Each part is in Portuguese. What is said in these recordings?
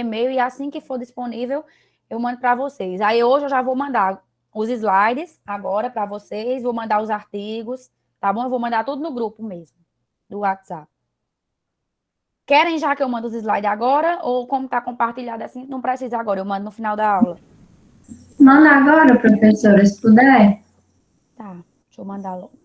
e-mail, e assim que for disponível, eu mando para vocês. Aí hoje eu já vou mandar os slides agora para vocês, vou mandar os artigos, tá bom? Eu vou mandar tudo no grupo mesmo, do WhatsApp. Querem já que eu mando os slides agora, ou como está compartilhado assim, não precisa agora, eu mando no final da aula. Manda agora, professora, se puder. Tá, deixa eu mandar logo.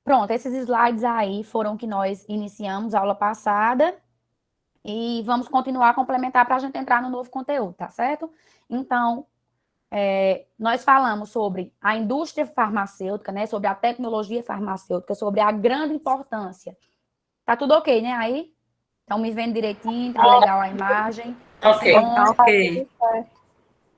Pronto, esses slides aí foram que nós iniciamos a aula passada e vamos continuar a complementar para a gente entrar no novo conteúdo, tá certo? Então, nós falamos sobre a indústria farmacêutica, né? Sobre a tecnologia farmacêutica, sobre a grande importância. Tá tudo ok, né? Aí? Estão me vendo direitinho? Tá legal a imagem? Ok. Ok.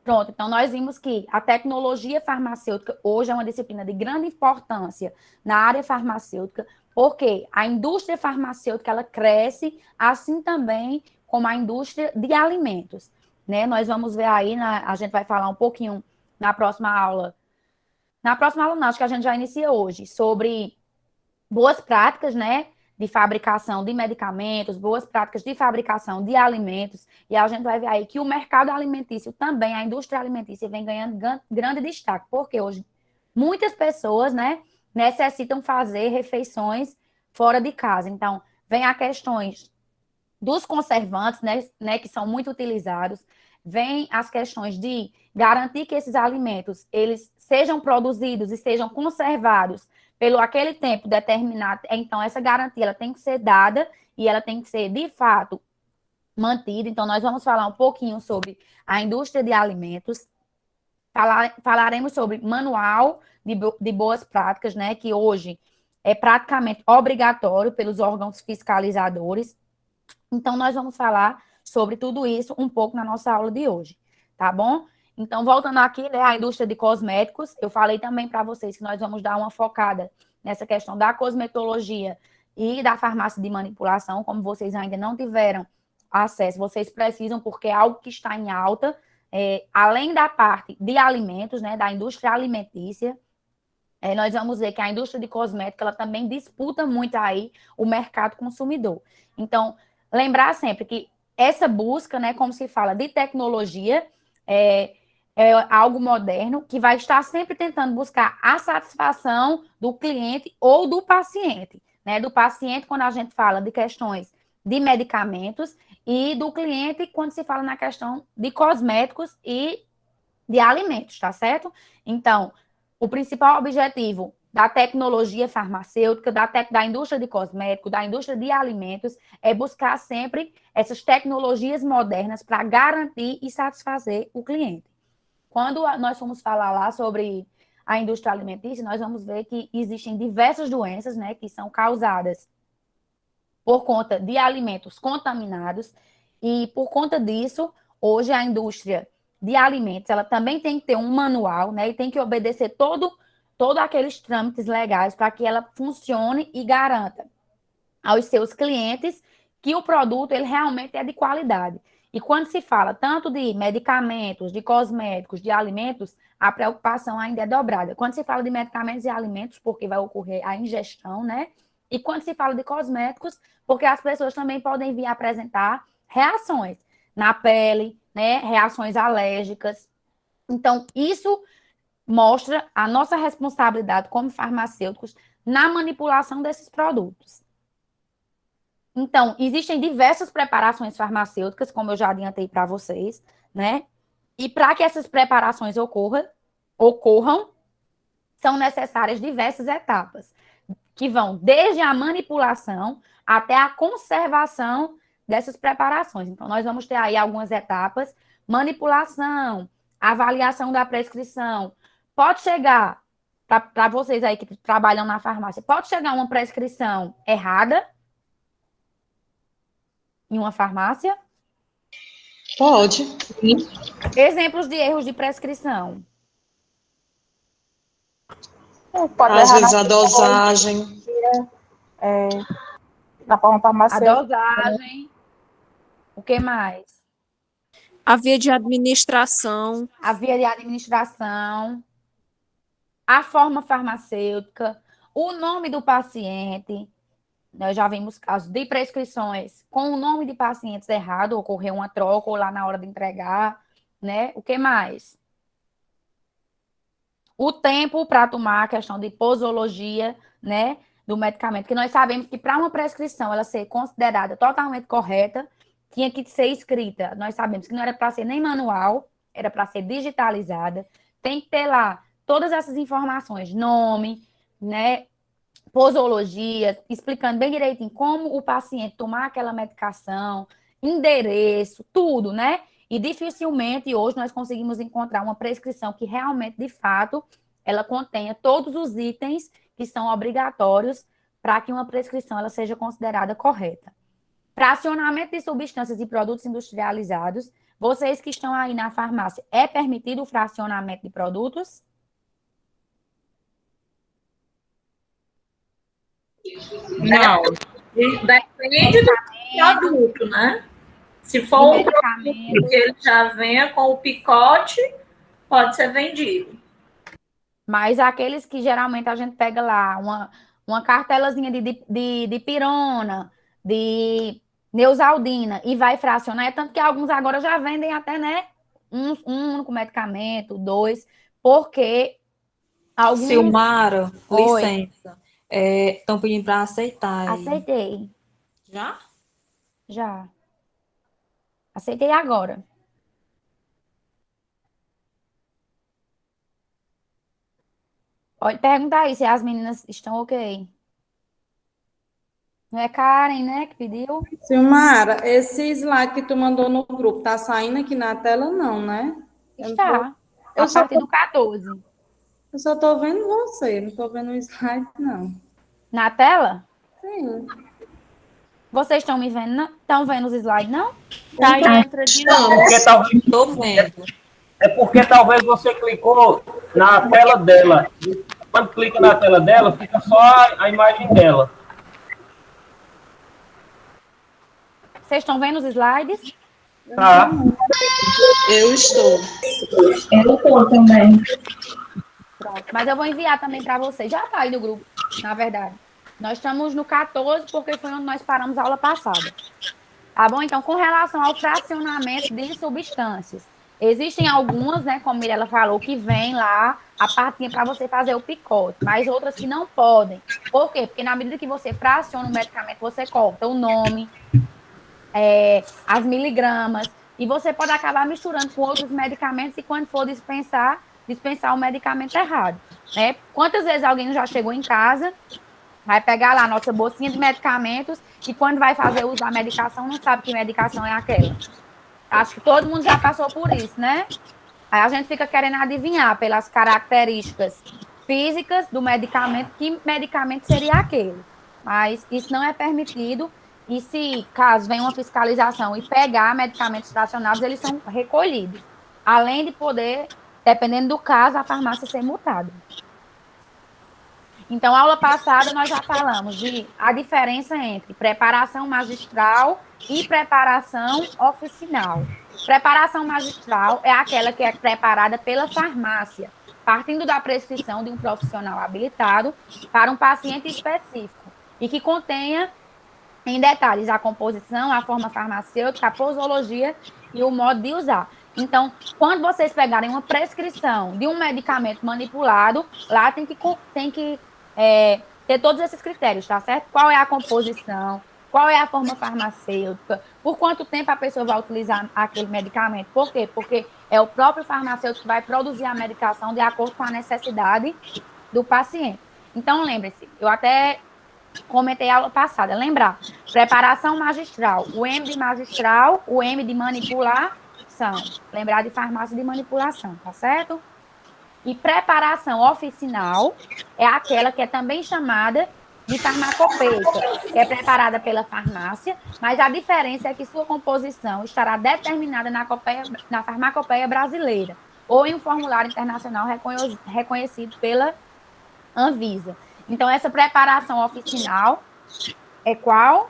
Pronto, então nós vimos que a tecnologia farmacêutica hoje é uma disciplina de grande importância na área farmacêutica, porque a indústria farmacêutica ela cresce, assim também como a indústria de alimentos, né? Nós vamos ver aí, a gente vai falar um pouquinho na próxima aula. Na próxima aula, não, acho que a gente já inicia hoje, sobre boas práticas, né? De fabricação de medicamentos, boas práticas de fabricação de alimentos, e a gente vai ver aí que o mercado alimentício também, a indústria alimentícia vem ganhando grande destaque, porque hoje muitas pessoas, né, necessitam fazer refeições fora de casa. Então, vem a questões dos conservantes, né, que são muito utilizados, vem as questões de garantir que esses alimentos eles sejam produzidos e sejam conservados pelo aquele tempo determinado. Então, essa garantia ela tem que ser dada e ela tem que ser, de fato, mantida. Então, nós vamos falar um pouquinho sobre a indústria de alimentos, falaremos sobre manual de boas práticas, né, que hoje é praticamente obrigatório pelos órgãos fiscalizadores. Então, nós vamos falar sobre tudo isso um pouco na nossa aula de hoje, tá bom? Então, voltando aqui, né, a indústria de cosméticos, eu falei também para vocês que nós vamos dar uma focada nessa questão da cosmetologia e da farmácia de manipulação, como vocês ainda não tiveram acesso, vocês precisam, porque é algo que está em alta, além da parte de alimentos, né, da indústria alimentícia, nós vamos ver que a indústria de cosmética, ela também disputa muito aí o mercado consumidor. Então, lembrar sempre que essa busca, né, como se fala, de tecnologia, é algo moderno que vai estar sempre tentando buscar a satisfação do cliente ou do paciente, né? Do paciente quando a gente fala de questões de medicamentos e do cliente quando se fala na questão de cosméticos e de alimentos, tá certo? Então, o principal objetivo da tecnologia farmacêutica, da indústria de cosméticos, da indústria de alimentos, é buscar sempre essas tecnologias modernas para garantir e satisfazer o cliente. Quando nós formos falar lá sobre a indústria alimentícia, nós vamos ver que existem diversas doenças, né, que são causadas por conta de alimentos contaminados, e por conta disso, hoje a indústria de alimentos, ela também tem que ter um manual, né, e tem que obedecer todo aqueles trâmites legais para que ela funcione e garanta aos seus clientes que o produto ele realmente é de qualidade. E quando se fala tanto de medicamentos, de cosméticos, de alimentos, a preocupação ainda é dobrada. Quando se fala de medicamentos e alimentos, porque vai ocorrer a ingestão, né? E quando se fala de cosméticos, porque as pessoas também podem vir apresentar reações na pele, né? Reações alérgicas. Então, isso mostra a nossa responsabilidade como farmacêuticos na manipulação desses produtos. Então, existem diversas preparações farmacêuticas, como eu já adiantei para vocês, né? E para que essas preparações ocorram, são necessárias diversas etapas, que vão desde a manipulação até a conservação dessas preparações. Então, nós vamos ter aí algumas etapas: manipulação, avaliação da prescrição. Pode chegar, para vocês aí que trabalham na farmácia, pode chegar uma prescrição errada em uma farmácia? Pode. Exemplos de erros de prescrição. Pode Às errar vezes a dosagem. na forma A farmacêutica. dosagem. O que mais? A via de administração. A via de administração, a forma farmacêutica, o nome do paciente. Nós já vimos casos de prescrições com o nome de pacientes errado, ocorreu uma troca ou lá na hora de entregar, né? O que mais? O tempo para tomar, a questão de posologia, né, do medicamento, que nós sabemos que para uma prescrição ela ser considerada totalmente correta, tinha que ser escrita. Nós sabemos que não era para ser nem manual, era para ser digitalizada. Tem que ter lá todas essas informações, nome, né, posologia, explicando bem direitinho como o paciente tomar aquela medicação, endereço, tudo, né? E dificilmente hoje nós conseguimos encontrar uma prescrição que realmente, de fato, ela contenha todos os itens que são obrigatórios para que uma prescrição ela seja considerada correta. Fracionamento de substâncias e produtos industrializados. Vocês que estão aí na farmácia, é permitido o fracionamento de produtos? Não. Depende do produto, né? Se for um produto que ele já venha com o picote, pode ser vendido. Mas aqueles que geralmente a gente pega lá, uma cartelazinha de pirona, de neosaldina, e vai fracionar, é tanto que alguns agora já vendem até, né, um único medicamento, dois, porque alguns... Silmara, Oi. licença. Estão pedindo para aceitar. Aceitei. Já? Já. Aceitei agora. Pode perguntar aí se as meninas estão ok. Não é Karen, né, que pediu? Silmara, esse slide que tu mandou no grupo, tá saindo aqui na tela, não, né? Está. A partir do 14. Eu só tô vendo você, não tô vendo o slide, não. Na tela? Sim. Vocês estão me vendo? Não? Estão vendo os slides, não? Tá aí, entra de novo. Porque talvez, Tô vendo. é porque talvez você clicou na tela dela. Quando clica na tela dela, fica só a imagem dela. Vocês estão vendo os slides? Tá. Eu estou. Eu tô também. Pronto. Mas eu vou enviar também para vocês. Já está aí no grupo, na verdade. Nós estamos no 14, porque foi onde nós paramos a aula passada. Tá bom? Então, com relação ao fracionamento de substâncias, existem algumas, né, como Mirella falou, que vem lá a partinha para você fazer o picote, mas outras que não podem. Por quê? Porque na medida que você fraciona o medicamento, você corta o nome, as miligramas, e você pode acabar misturando com outros medicamentos e quando for dispensar o medicamento errado, né? Quantas vezes alguém já chegou em casa, vai pegar lá a nossa bolsinha de medicamentos e quando vai fazer uso da medicação, não sabe que medicação é aquela. Acho que todo mundo já passou por isso, né? Aí a gente fica querendo adivinhar pelas características físicas do medicamento, que medicamento seria aquele. Mas isso não é permitido. E se, caso venha uma fiscalização e pegar medicamentos fracionados, eles são recolhidos. Além de poder, dependendo do caso, a farmácia ser multada. Então, aula passada, nós já falamos de a diferença entre preparação magistral e preparação oficinal. Preparação magistral é aquela que é preparada pela farmácia, partindo da prescrição de um profissional habilitado para um paciente específico e que contenha em detalhes a composição, a forma farmacêutica, a posologia e o modo de usar. Então, quando vocês pegarem uma prescrição de um medicamento manipulado, lá tem que ter todos esses critérios, tá certo? Qual é a composição, qual é a forma farmacêutica, por quanto tempo a pessoa vai utilizar aquele medicamento. Por quê? Porque é o próprio farmacêutico que vai produzir a medicação de acordo com a necessidade do paciente. Então, lembre-se, eu até comentei a aula passada, lembrar, preparação magistral, o M de magistral, o M de manipulação, lembrar de farmácia de manipulação, tá certo? E preparação oficinal é aquela que é também chamada de farmacopeica, que é preparada pela farmácia, mas a diferença é que sua composição estará determinada na farmacopeia brasileira ou em um formulário internacional reconhecido pela Anvisa. Então, essa preparação oficinal é qual?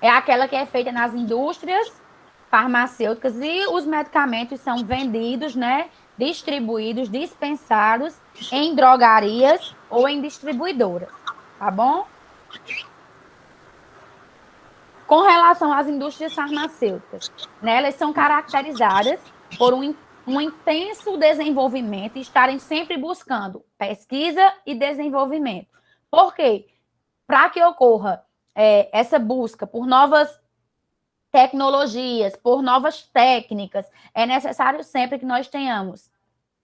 É aquela que é feita nas indústrias farmacêuticas e os medicamentos são vendidos, né, distribuídos, dispensados em drogarias ou em distribuidoras, tá bom? Com relação às indústrias farmacêuticas, né, elas são caracterizadas por um intenso desenvolvimento e estarem sempre buscando pesquisa e desenvolvimento. Por quê? Para que ocorra essa busca por novas tecnologias, por novas técnicas, é necessário sempre que nós tenhamos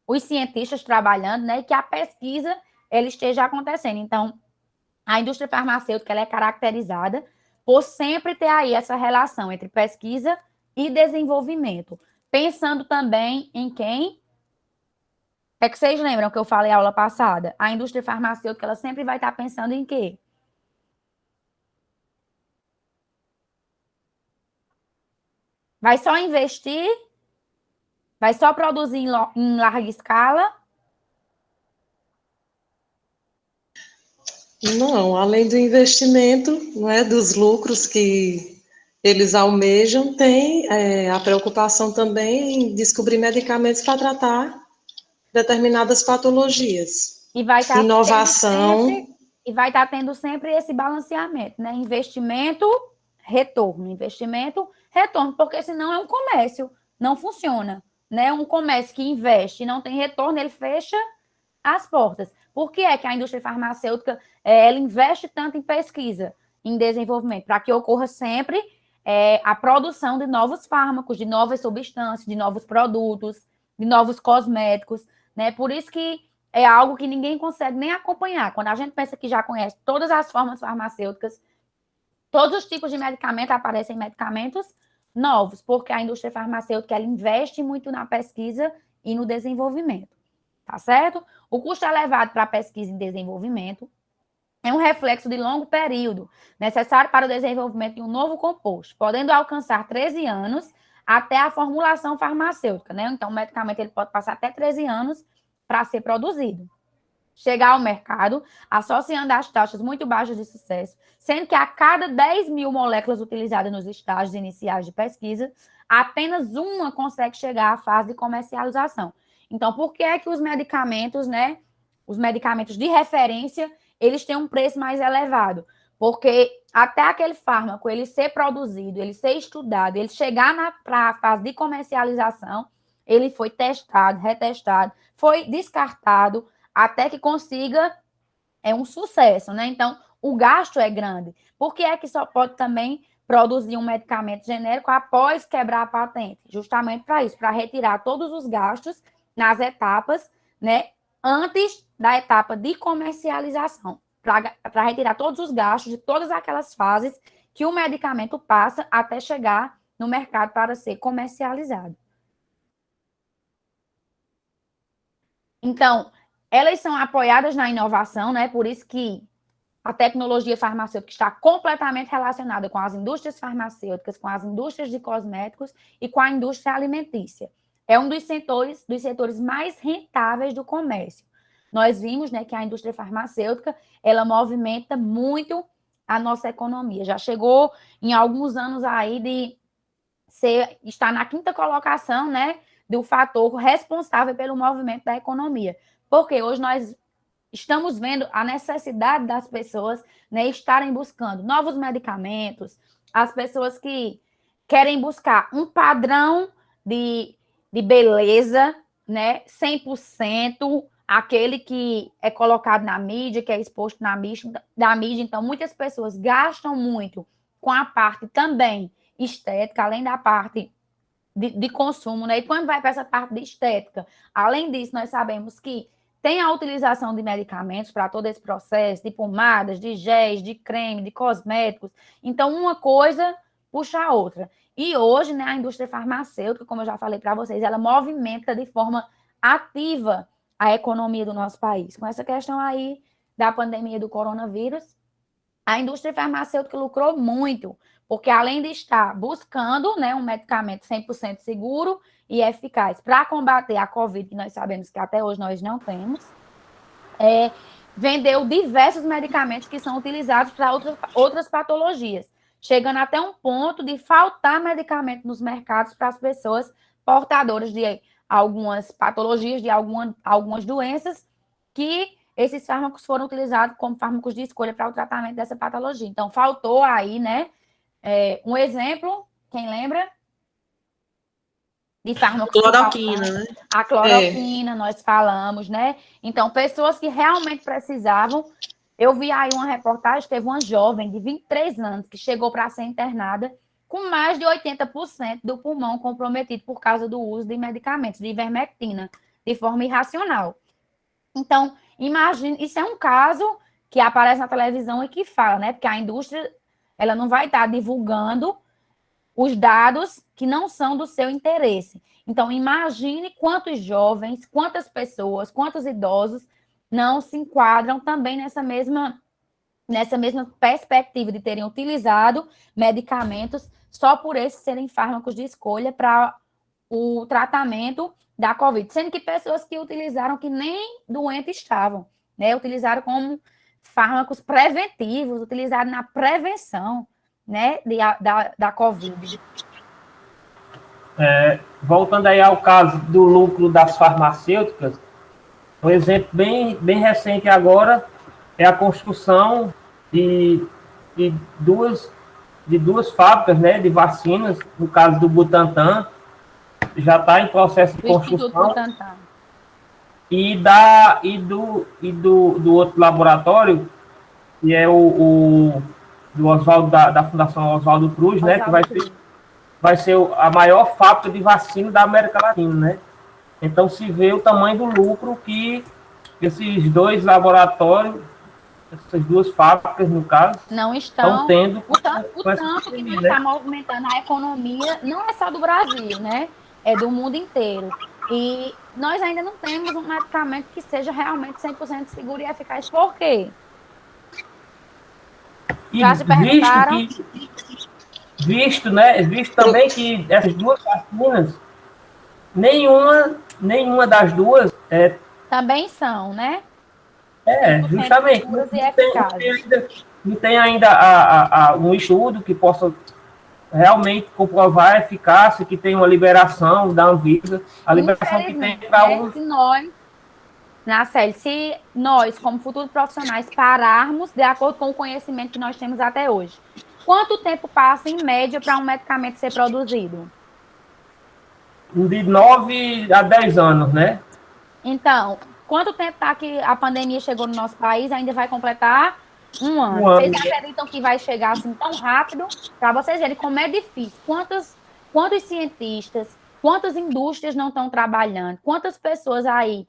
os cientistas trabalhando, né, e que a pesquisa ela esteja acontecendo. Então, a indústria farmacêutica ela é caracterizada por sempre ter aí essa relação entre pesquisa e desenvolvimento. Pensando também em quem? É que vocês lembram que eu falei aula passada? A indústria farmacêutica ela sempre vai estar pensando em quê? Vai só investir? Vai só produzir em larga escala? Não, além do investimento, não é, dos lucros que eles almejam, tem a preocupação também em descobrir medicamentos para tratar determinadas patologias. E vai estar Inovação. E vai estar tendo sempre esse balanceamento, né? Investimento, retorno. Investimento, retorno. Porque senão é um comércio. Não funciona. Né? Um comércio que investe e não tem retorno, ele fecha as portas. Por que é que a indústria farmacêutica ela investe tanto em pesquisa, em desenvolvimento? Para que ocorra sempre a produção de novos fármacos, de novas substâncias, de novos produtos, de novos cosméticos. Né? Por isso que é algo que ninguém consegue nem acompanhar. Quando a gente pensa que já conhece todas as formas farmacêuticas, todos os tipos de medicamento, aparecem medicamentos novos, porque a indústria farmacêutica ela investe muito na pesquisa e no desenvolvimento, tá certo? O custo elevado para a pesquisa e desenvolvimento é um reflexo de longo período, necessário para o desenvolvimento de um novo composto, podendo alcançar 13 anos até a formulação farmacêutica, né? Então, o medicamento ele pode passar até 13 anos para ser produzido. Chegar ao mercado, associando as taxas muito baixas de sucesso, sendo que a cada 10 mil moléculas utilizadas nos estágios iniciais de pesquisa, apenas uma consegue chegar à fase de comercialização. Então, por que é que os medicamentos, né, os medicamentos de referência, eles têm um preço mais elevado? Porque até aquele fármaco, ele ser produzido, ele ser estudado, ele chegar para a fase de comercialização, ele foi testado, retestado, foi descartado, até que consiga um sucesso, né? Então, o gasto é grande. Por que é que só pode também produzir um medicamento genérico após quebrar a patente? Justamente para isso, para retirar todos os gastos nas etapas, né? Antes da etapa de comercialização. Para retirar todos os gastos de todas aquelas fases que o medicamento passa até chegar no mercado para ser comercializado. Então, elas são apoiadas na inovação, né? Por isso que a tecnologia farmacêutica está completamente relacionada com as indústrias farmacêuticas, com as indústrias de cosméticos e com a indústria alimentícia. É um dos setores mais rentáveis do comércio. Nós vimos, né, que a indústria farmacêutica, ela movimenta muito a nossa economia. Já chegou em alguns anos aí de estar na 5ª colocação, né, do fator responsável pelo movimento da economia. Porque hoje nós estamos vendo a necessidade das pessoas, né, estarem buscando novos medicamentos, as pessoas que querem buscar um padrão de beleza, né, 100%, aquele que é colocado na mídia, que é exposto na mídia. Então, muitas pessoas gastam muito com a parte também estética, além da parte de consumo, né? E quando vai para essa parte de estética, além disso, nós sabemos que tem a utilização de medicamentos para todo esse processo, de pomadas, de géis, de creme, de cosméticos. Então, uma coisa puxa a outra. E hoje, né, a indústria farmacêutica, como eu já falei para vocês, ela movimenta de forma ativa a economia do nosso país. Com essa questão aí da pandemia do coronavírus, a indústria farmacêutica lucrou muito, Porque além de estar buscando, né, um medicamento 100% seguro e eficaz para combater a Covid, que nós sabemos que até hoje nós não temos, vendeu diversos medicamentos que são utilizados para outras patologias, chegando até um ponto de faltar medicamento nos mercados para as pessoas portadoras de algumas patologias, de algumas doenças, que esses fármacos foram utilizados como fármacos de escolha para o tratamento dessa patologia. Então, faltou aí, né, um exemplo, quem lembra? De fármacos. Cloroquina, né? A cloroquina, nós falamos, né? Então, pessoas que realmente precisavam. Eu vi aí uma reportagem, teve uma jovem de 23 anos que chegou para ser internada com mais de 80% do pulmão comprometido por causa do uso de medicamentos, de ivermectina, de forma irracional. Então, imagine, isso é um caso que aparece na televisão e que fala, né? Porque a indústria, ela não vai estar divulgando os dados que não são do seu interesse. Então, imagine quantos jovens, quantas pessoas, quantos idosos não se enquadram também nessa mesma perspectiva de terem utilizado medicamentos só por esses serem fármacos de escolha para o tratamento da Covid. Sendo que pessoas que utilizaram que nem doentes estavam, né? Utilizaram como fármacos preventivos, utilizados na prevenção, né, da Covid. Voltando aí ao caso do lucro das farmacêuticas, um exemplo bem recente agora é a construção de duas fábricas, né, de vacinas, no caso do Butantan, já está em processo de construção. E do outro laboratório, que é do Oswaldo, da Fundação Oswaldo Cruz, né, que vai ser a maior fábrica de vacina da América Latina, né? Então, se vê o tamanho do lucro que esses dois laboratórios, essas duas fábricas, no caso, não estão tendo. O tanto que não está movimentando a economia, não é só do Brasil, né? É do mundo inteiro. E nós ainda não temos um medicamento que seja realmente 100% seguro e eficaz. Por quê? E já se perguntaram? Visto também que essas duas vacinas, nenhuma das duas também são, né? Justamente. Não tem ainda um estudo que possa realmente comprovar a eficácia, que tem uma liberação da Anvisa, a liberação que tem para os... Se nós, como futuros profissionais, pararmos de acordo com o conhecimento que nós temos até hoje, quanto tempo passa, em média, para um medicamento ser produzido? De 9 a 10 anos, né? Então, quanto tempo está que a pandemia chegou no nosso país? Ainda vai completar um ano. Vocês acreditam que vai chegar assim tão rápido? Para vocês verem como é difícil. Quantos cientistas, quantas indústrias não estão trabalhando? Quantas pessoas aí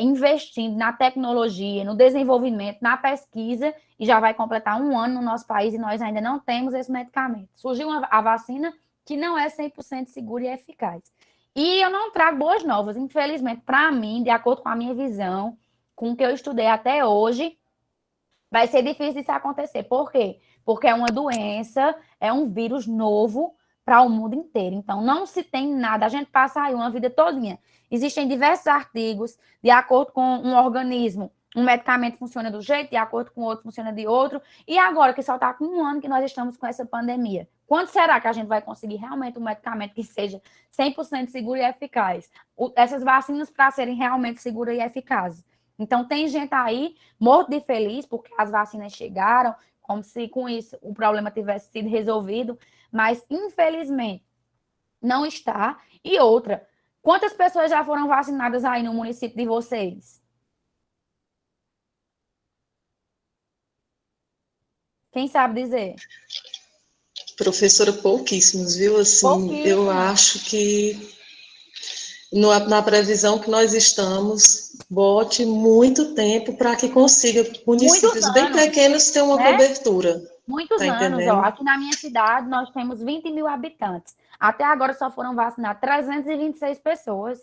investindo na tecnologia, no desenvolvimento, na pesquisa, e já vai completar um ano no nosso país e nós ainda não temos esse medicamento. Surgiu a vacina que não é 100% segura e eficaz. E eu não trago boas novas, infelizmente, para mim, de acordo com a minha visão, com o que eu estudei até hoje, vai ser difícil isso acontecer. Por quê? Porque é uma doença, é um vírus novo para o mundo inteiro. Então, não se tem nada. A gente passa aí uma vida todinha. Existem diversos artigos, de acordo com um organismo, um medicamento funciona do jeito, de acordo com o outro funciona de outro. E agora, que só está com um ano que nós estamos com essa pandemia, quando será que a gente vai conseguir realmente um medicamento que seja 100% seguro e eficaz? Essas vacinas para serem realmente seguras e eficazes. Então, tem gente aí morto de feliz porque as vacinas chegaram, como se com isso o problema tivesse sido resolvido, mas, infelizmente, não está. E outra, quantas pessoas já foram vacinadas aí no município de vocês? Quem sabe dizer? Professora, pouquíssimos, viu? Assim, pouquíssimos. Eu acho que na previsão que nós estamos, bote muito tempo para que consiga municípios bem pequenos ter uma cobertura. Muitos anos, ó. Aqui na minha cidade nós temos 20 mil habitantes. Até agora só foram vacinadas 326 pessoas.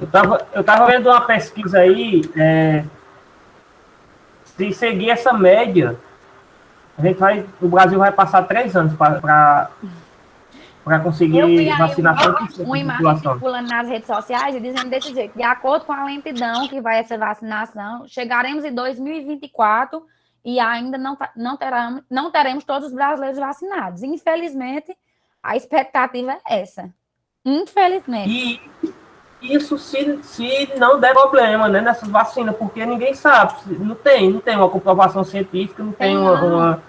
Eu tava vendo uma pesquisa aí, se seguir essa média, o Brasil vai passar 3 anos para conseguir Eu vi aí vacinar toda uma a imagem população. circulando nas redes sociais e dizendo desse jeito, de acordo com a lentidão que vai essa vacinação, chegaremos em 2024 e ainda não teremos todos os brasileiros vacinados. Infelizmente, a expectativa é essa. Infelizmente. E isso se não der problema, né, nessas vacinas, porque ninguém sabe, não tem uma comprovação científica, não tem uma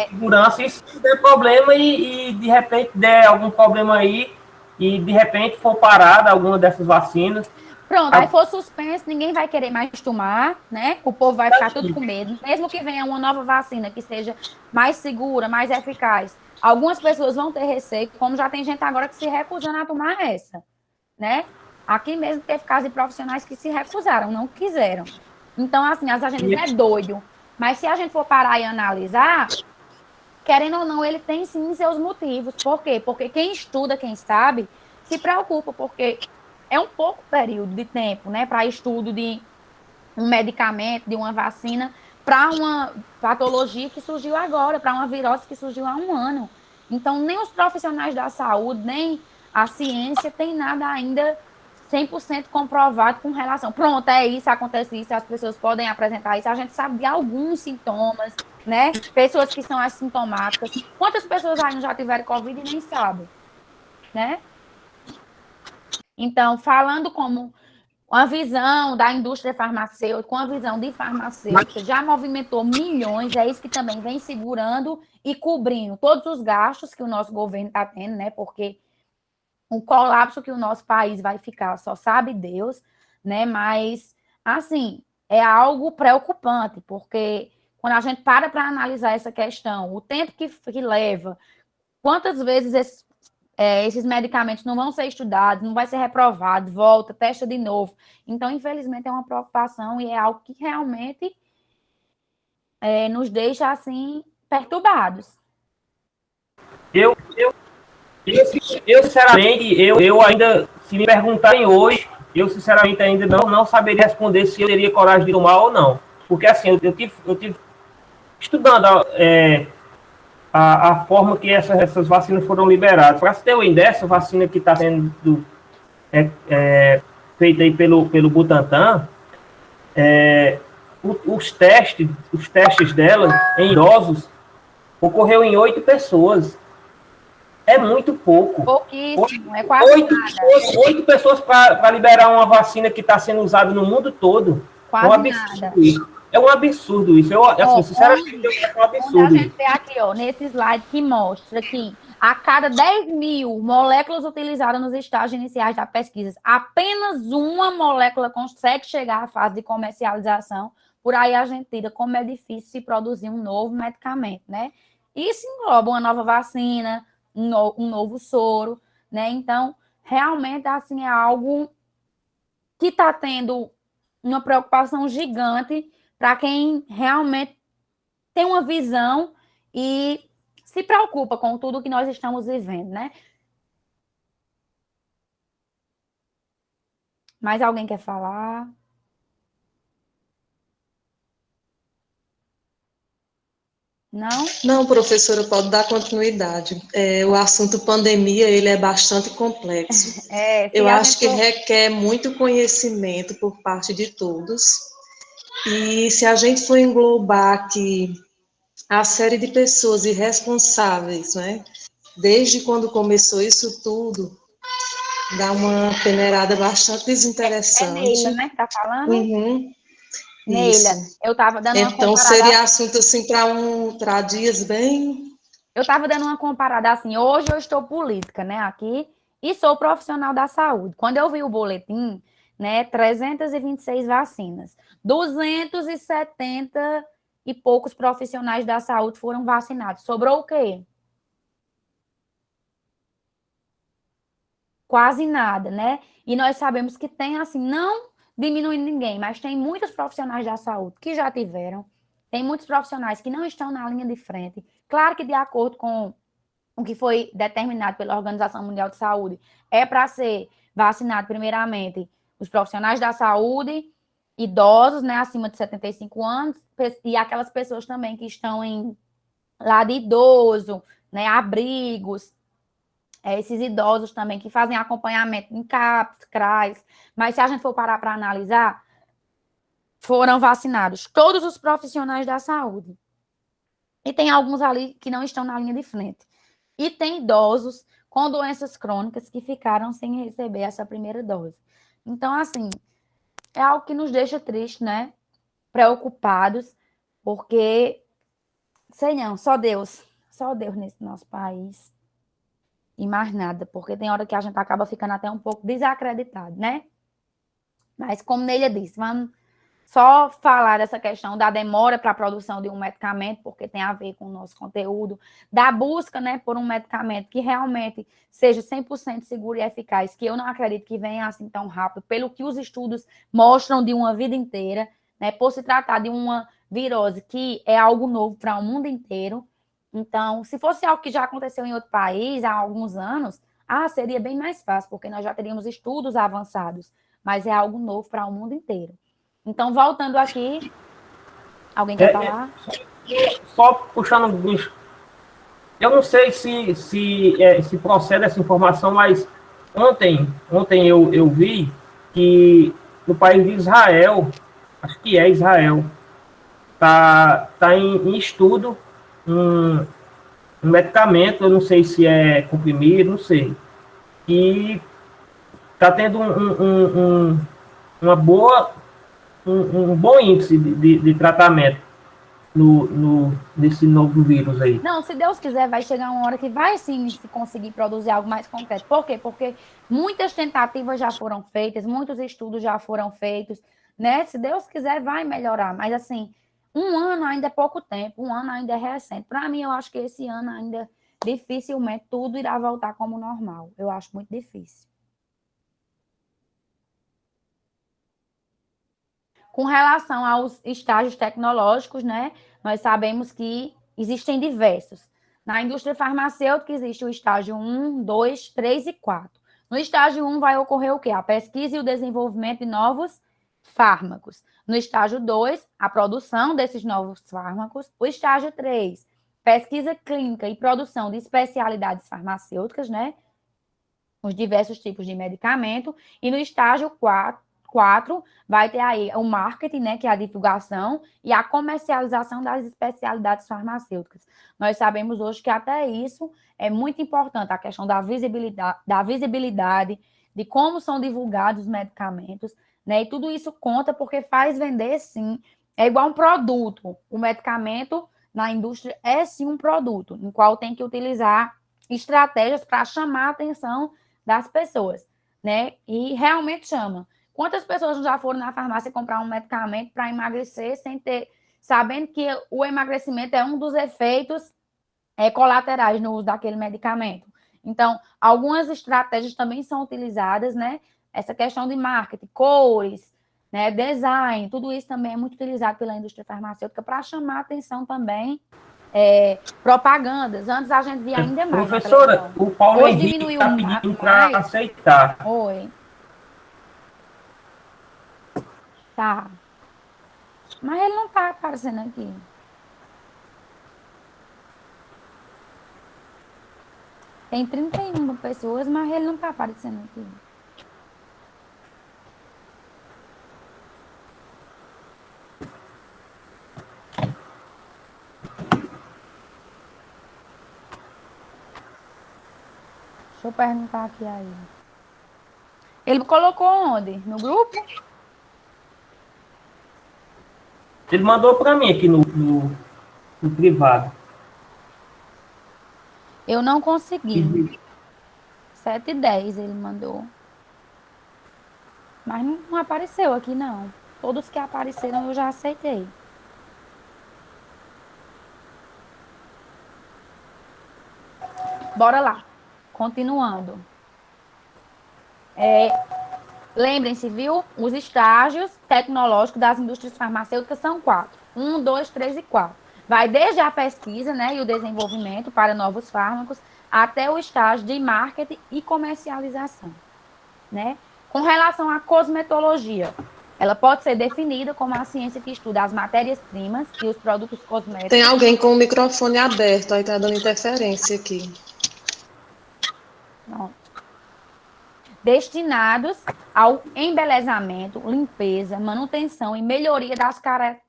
segurança, e se der problema e de repente der algum problema aí, e de repente for parada alguma dessas vacinas. Pronto, aí for suspenso, ninguém vai querer mais tomar, né? O povo vai ficar tudo com medo. Mesmo que venha uma nova vacina que seja mais segura, mais eficaz, algumas pessoas vão ter receio, como já tem gente agora que se recusando a tomar essa, né? Aqui mesmo teve casos de profissionais que se recusaram, não quiseram. Então, assim, a gente diz, é doido. Mas se a gente for parar e analisar, querendo ou não, ele tem sim seus motivos. Por quê? Porque quem estuda, quem sabe, se preocupa, porque é um pouco período de tempo, né, para estudo de um medicamento, de uma vacina, para uma patologia que surgiu agora, para uma virose que surgiu há um ano. Então, nem os profissionais da saúde, nem a ciência tem nada ainda 100% comprovado com relação. Pronto, é isso, acontece isso, as pessoas podem apresentar isso. A gente sabe de alguns sintomas, né? Pessoas que são assintomáticas. Quantas pessoas ainda já tiveram Covid e nem sabem, né? Então, falando como uma visão da indústria farmacêutica, com a visão de farmacêutica, já movimentou milhões, é isso que também vem segurando e cobrindo todos os gastos que o nosso governo está tendo, né? Porque o colapso que o nosso país vai ficar, só sabe Deus, né? Mas, assim, é algo preocupante, porque quando a gente para analisar essa questão, o tempo que leva, quantas vezes esses medicamentos não vão ser estudados, não vai ser reprovado, volta, testa de novo. Então, infelizmente, é uma preocupação e é algo que realmente nos deixa, assim, perturbados. Eu sinceramente, eu ainda, se me perguntarem hoje, eu sinceramente ainda não saberia responder se eu teria coragem de tomar ou não. Porque assim, eu tive estudando a forma que essas vacinas foram liberadas. Para você ter uma ideia, essa vacina que está sendo feita aí pelo Butantan, os testes dela em idosos ocorreu em 8 pessoas. É muito pouco. Pouquíssimo, é quase 8 pessoas para liberar uma vacina que está sendo usada no mundo todo. Quase é um absurdo isso. É um absurdo isso. Sinceramente, é um absurdo. A gente vê aqui, nesse slide que mostra que a cada 10.000 moléculas utilizadas nos estágios iniciais da pesquisa, apenas uma molécula consegue chegar à fase de comercialização. Por aí a gente tira como é difícil se produzir um novo medicamento, né? Isso engloba uma nova vacina, um novo soro, né? Então, realmente, assim, é algo que está tendo uma preocupação gigante para quem realmente tem uma visão e se preocupa com tudo que nós estamos vivendo, né? Mais alguém quer falar? Não? Não, professora, pode dar continuidade. O assunto pandemia, ele é bastante complexo. Eu acho que requer muito conhecimento por parte de todos. E se a gente for englobar aqui a série de pessoas irresponsáveis, né? Desde quando começou isso tudo, dá uma peneirada bastante desinteressante. Neila, né, que tá falando? Uhum. Neila, eu estava dando uma comparada. Então, seria assunto, assim, para dias bem... Eu estava dando uma comparada, assim, hoje eu estou política, né, aqui, e sou profissional da saúde. Quando eu vi o boletim, né, 326 vacinas, 270 e poucos profissionais da saúde foram vacinados. Sobrou o quê? Quase nada, né? E nós sabemos que tem, assim, não diminuindo ninguém, mas tem muitos profissionais da saúde que já tiveram, tem muitos profissionais que não estão na linha de frente. Claro que de acordo com o que foi determinado pela Organização Mundial de Saúde, é para ser vacinado primeiramente os profissionais da saúde, idosos, né, acima de 75 anos, e aquelas pessoas também que estão em lá de idoso, né, abrigos, esses idosos também que fazem acompanhamento em CAPS, CRAS, mas se a gente for parar para analisar, foram vacinados todos os profissionais da saúde. E tem alguns ali que não estão na linha de frente. E tem idosos com doenças crônicas que ficaram sem receber essa primeira dose. Então, assim, é algo que nos deixa tristes, né? Preocupados, porque, sei não, só Deus nesse nosso país. E mais nada, porque tem hora que a gente acaba ficando até um pouco desacreditado, né? Mas, como Neila disse, vamos só falar dessa questão da demora para a produção de um medicamento, porque tem a ver com o nosso conteúdo, da busca, né, por um medicamento que realmente seja 100% seguro e eficaz, que eu não acredito que venha assim tão rápido, pelo que os estudos mostram de uma vida inteira, né, por se tratar de uma virose que é algo novo para o mundo inteiro. Então, se fosse algo que já aconteceu em outro país há alguns anos, seria bem mais fácil, porque nós já teríamos estudos avançados, mas é algo novo para o mundo inteiro. Então, voltando aqui, alguém quer falar? Só puxando um bicho. Eu não sei se procede essa informação, mas ontem eu vi que no país de Israel, acho que é Israel, tá em estudo um medicamento, eu não sei se é comprimido, não sei, e está tendo um bom índice de tratamento desse novo vírus aí. Não, se Deus quiser, vai chegar uma hora que vai sim se conseguir produzir algo mais concreto. Por quê? Porque muitas tentativas já foram feitas, muitos estudos já foram feitos, né? Se Deus quiser, vai melhorar. Mas, assim, um ano ainda é pouco tempo, um ano ainda é recente. Para mim, eu acho que esse ano ainda, dificilmente, tudo irá voltar como normal. Eu acho muito difícil. Com relação aos estágios tecnológicos, né, nós sabemos que existem diversos. Na indústria farmacêutica existe o estágio 1, 2, 3 e 4. No estágio 1 vai ocorrer o quê? A pesquisa e o desenvolvimento de novos fármacos. No estágio 2, a produção desses novos fármacos. O estágio 3, pesquisa clínica e produção de especialidades farmacêuticas, né, os diversos tipos de medicamento. E no estágio 4, vai ter aí o marketing, né, que é a divulgação e a comercialização das especialidades farmacêuticas. Nós sabemos hoje que até isso é muito importante, a questão da visibilidade, de como são divulgados os medicamentos, né, e tudo isso conta porque faz vender, sim. É igual um produto. O medicamento na indústria é, sim, um produto, em qual tem que utilizar estratégias para chamar a atenção das pessoas, né, e realmente chama. Quantas pessoas já foram na farmácia comprar um medicamento para emagrecer sabendo que o emagrecimento é um dos efeitos colaterais no uso daquele medicamento? Então, algumas estratégias também são utilizadas, né? Essa questão de marketing, cores, né? Design, tudo isso também é muito utilizado pela indústria farmacêutica para chamar a atenção também. Propagandas. Antes a gente via ainda mais. Professora, o Paulo hoje Henrique diminuiu está pedindo para aceitar. Oi. Tá. Mas ele não tá aparecendo aqui. Tem 31 pessoas, mas ele não tá aparecendo aqui. Deixa eu perguntar aqui a ele. Ele colocou onde? No grupo? Ele mandou para mim aqui no privado. Eu não consegui. 7h10 ele mandou. Mas não apareceu aqui, não. Todos que apareceram eu já aceitei. Bora lá. Continuando. Lembrem-se, viu? Os estágios tecnológicos das indústrias farmacêuticas são 4. 1, 2, 3 e 4. Vai desde a pesquisa, né, e o desenvolvimento para novos fármacos, até o estágio de marketing e comercialização, né? Com relação à cosmetologia, Ela pode ser definida como a ciência que estuda as matérias-primas e os produtos cosméticos. Tem alguém com o microfone aberto, aí tá dando interferência aqui. Pronto. Destinados ao embelezamento, limpeza, manutenção e melhoria das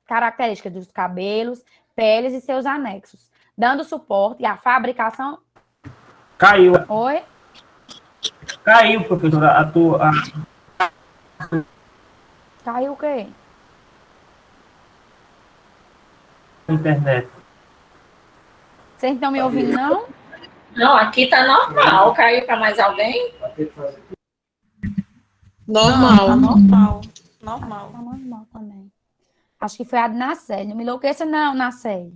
características dos cabelos, peles e seus anexos, dando suporte à fabricação. Caiu. Oi? Caiu, professora, Caiu o quê? internet. Vocês estão me ouvindo, não? Não, aqui tá normal. Caiu para mais alguém? Normal. Tá normal. Normal. Tá normal também. Acho que foi a de Nacélia. Não me enlouqueça, não, Nacélia.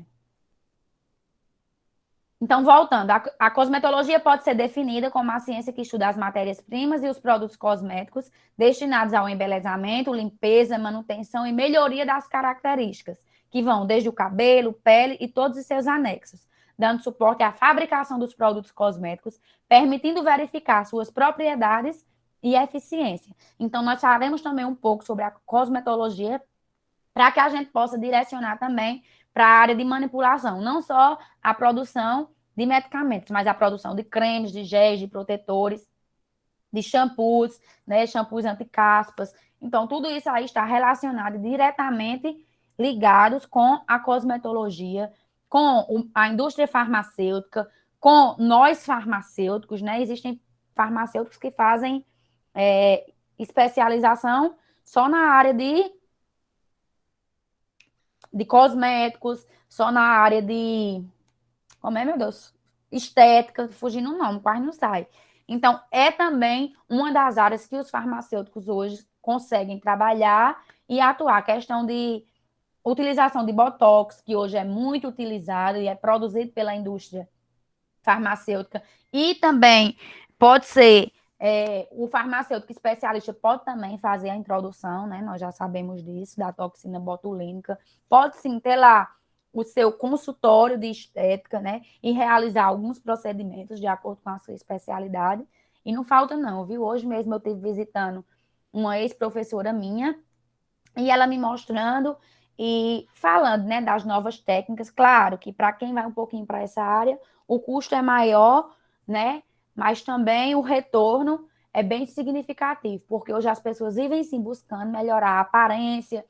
Então, voltando, a cosmetologia pode ser definida como a ciência que estuda as matérias-primas e os produtos cosméticos destinados ao embelezamento, limpeza, manutenção e melhoria das características, que vão desde o cabelo, pele e todos os seus anexos, dando suporte à fabricação dos produtos cosméticos, permitindo verificar suas propriedades e eficiência. Então, nós falaremos também um pouco sobre a cosmetologia para que a gente possa direcionar também para a área de manipulação, não só a produção de medicamentos, mas a produção de cremes, de géis, de protetores, de shampoos, né, shampoos anti-caspas. Então, tudo isso aí está relacionado diretamente ligados com a cosmetologia, com a indústria farmacêutica, com nós farmacêuticos, né? Existem farmacêuticos que fazem especialização só na área de cosméticos, só na área de... Como é, meu Deus? Estética, fugindo o nome, quase não sai. Então, é também uma das áreas que os farmacêuticos hoje conseguem trabalhar e atuar. A questão de utilização de botox, que hoje é muito utilizado e é produzido pela indústria farmacêutica. E também pode ser... o farmacêutico especialista pode também fazer a introdução, né? Nós já sabemos disso, da toxina botulínica. Pode sim ter lá o seu consultório de estética, né? E realizar alguns procedimentos de acordo com a sua especialidade. E não falta não, viu? Hoje mesmo eu estive visitando uma ex-professora minha e ela me mostrando e falando, né, das novas técnicas. Claro que para quem vai um pouquinho para essa área, o custo é maior, né? Mas também o retorno é bem significativo, porque hoje as pessoas vivem sim buscando melhorar a aparência,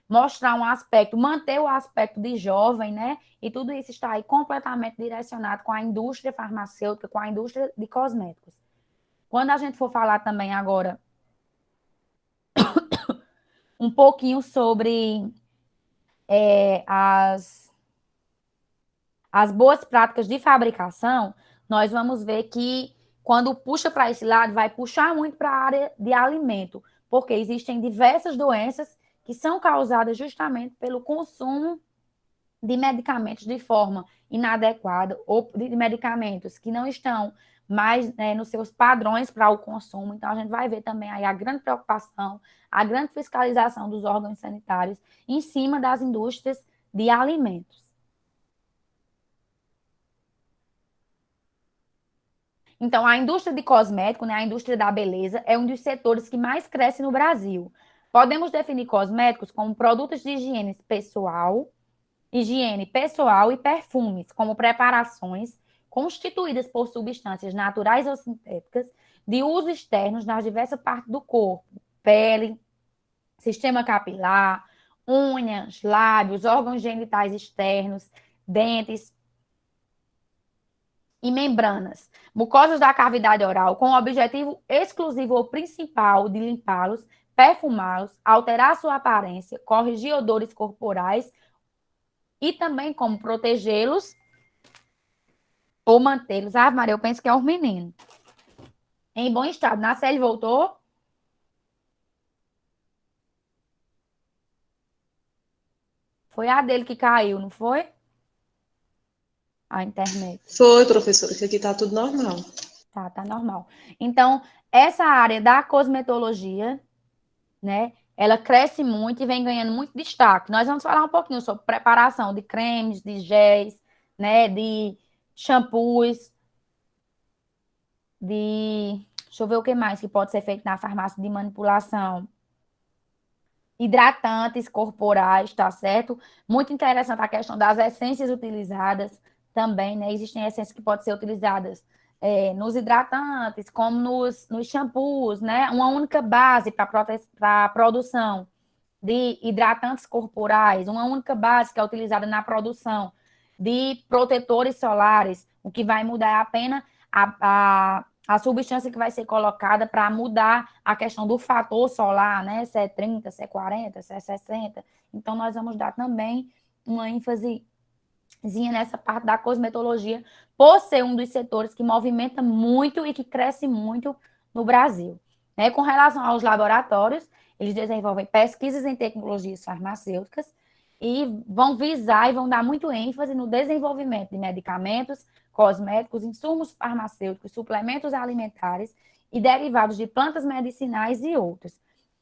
mostrar um aspecto, manter o aspecto de jovem, né? E tudo isso está aí completamente direcionado com a indústria farmacêutica, com a indústria de cosméticos. Quando a gente for falar também agora um pouquinho sobre as boas práticas de fabricação, nós vamos ver que quando puxa para esse lado, vai puxar muito para a área de alimento, porque existem diversas doenças que são causadas justamente pelo consumo de medicamentos de forma inadequada ou de medicamentos que não estão mais, né, nos seus padrões para o consumo. Então, a gente vai ver também aí a grande preocupação, a grande fiscalização dos órgãos sanitários em cima das indústrias de alimentos. Então, a indústria de cosmético, né, a indústria da beleza, é um dos setores que mais cresce no Brasil. Podemos definir cosméticos como produtos de higiene pessoal e perfumes, como preparações constituídas por substâncias naturais ou sintéticas de uso externos nas diversas partes do corpo, pele, sistema capilar, unhas, lábios, órgãos genitais externos, dentes e membranas, mucosas da cavidade oral, com o objetivo exclusivo ou principal de limpá-los, perfumá-los, alterar sua aparência, corrigir odores corporais e também como protegê-los ou mantê-los. Ah, Maria, eu penso que é um menino. Em bom estado. Nacelle voltou? Foi a dele que caiu, não foi? A internet. Foi, professora, que aqui está tudo normal. Tá normal. Então, essa área da cosmetologia, né, ela cresce muito e vem ganhando muito destaque. Nós vamos falar um pouquinho sobre preparação de cremes, de géis, né, de shampoos, deixa eu ver o que mais que pode ser feito na farmácia de manipulação. hidratantes corporais, tá certo? Muito interessante a questão das essências utilizadas também, né? Existem essências que podem ser utilizadas nos hidratantes, como nos shampoos, né? Uma única base para a produção de hidratantes corporais, uma única base que é utilizada na produção de protetores solares, o que vai mudar é apenas a substância que vai ser colocada para mudar a questão do fator solar, né? Se é 30, se é 40, se é 60. Então, nós vamos dar também uma ênfasezinha nessa parte da cosmetologia, por ser um dos setores que movimenta muito e que cresce muito no Brasil. Né? Com relação aos laboratórios, eles desenvolvem pesquisas em tecnologias farmacêuticas e vão visar e vão dar muito ênfase no desenvolvimento de medicamentos, cosméticos, insumos farmacêuticos, suplementos alimentares e derivados de plantas medicinais e outros.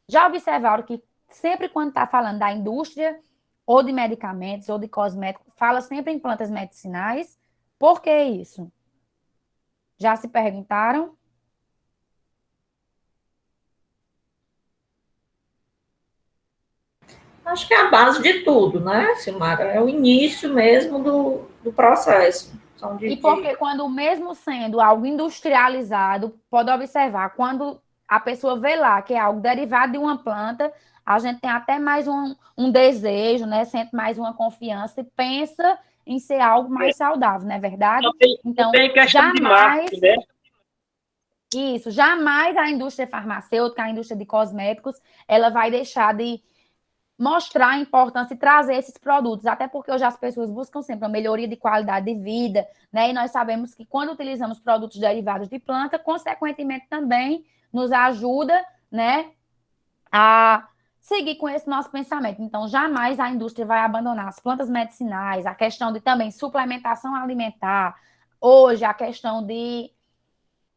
Já observaram que sempre quando está falando da indústria ou de medicamentos ou de cosméticos, fala sempre em plantas medicinais. Por que isso? Já se perguntaram? Acho que é a base de tudo, né, Silmara? É o início mesmo do processo. E porque quando mesmo sendo algo industrializado, pode observar, quando a pessoa vê lá que é algo derivado de uma planta, a gente tem até mais um desejo, né? Sente mais uma confiança e pensa em ser algo mais saudável, não é verdade? Então, tem questão de marketing, né? Isso, jamais a indústria farmacêutica, a indústria de cosméticos, ela vai deixar de mostrar a importância e trazer esses produtos, até porque hoje as pessoas buscam sempre a melhoria de qualidade de vida, né? E nós sabemos que quando utilizamos produtos derivados de planta, consequentemente também nos ajuda, né, a seguir com esse nosso pensamento. Então, jamais a indústria vai abandonar as plantas medicinais, a questão de também suplementação alimentar, hoje a questão de